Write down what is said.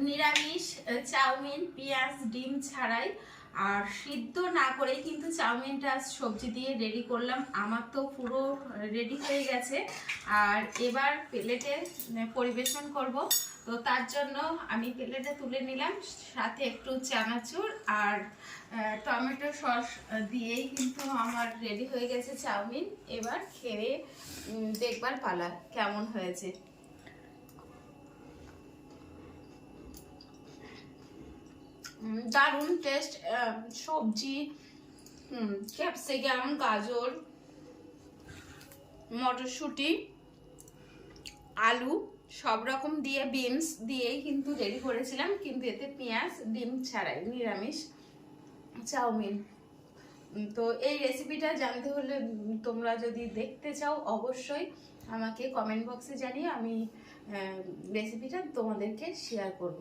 নিরামিষ চাউমিন পেঁয়াজ ডিম ছাড়াই আর সিদ্ধ না করেই কিন্তু চাউমিনটা সবজি দিয়ে রেডি করলাম। আমার তো পুরো রেডি হয়ে গেছে, আর এবার প্লেটে পরিবেশন করব। তো তার জন্য আমি প্লেটে তুলে নিলাম, সাথে একটু চানাচুর আর টমেটো সস দিয়েই কিন্তু আমার রেডি হয়ে গেছে চাউমিন। এবার খেয়ে দেখবার পালা কেমন হয়েছে। দারুণ টেস্ট। সবজি, ক্যাপসিকাম, গাজর, মটরশুঁটি, আলু সব রকম দিয়ে বিনস দিয়েই কিন্তু রেডি করেছিলাম, কিন্তু এতে পেঁয়াজ ডিম ছাড়াই নিরামিষ চাউমিন। তো এই রেসিপিটা জানতে হলে তোমরা যদি দেখতে চাও অবশ্যই আমাকে কমেন্ট বক্সে জানিয়ে আমি রেসিপিটা তোমাদেরকে শেয়ার করব।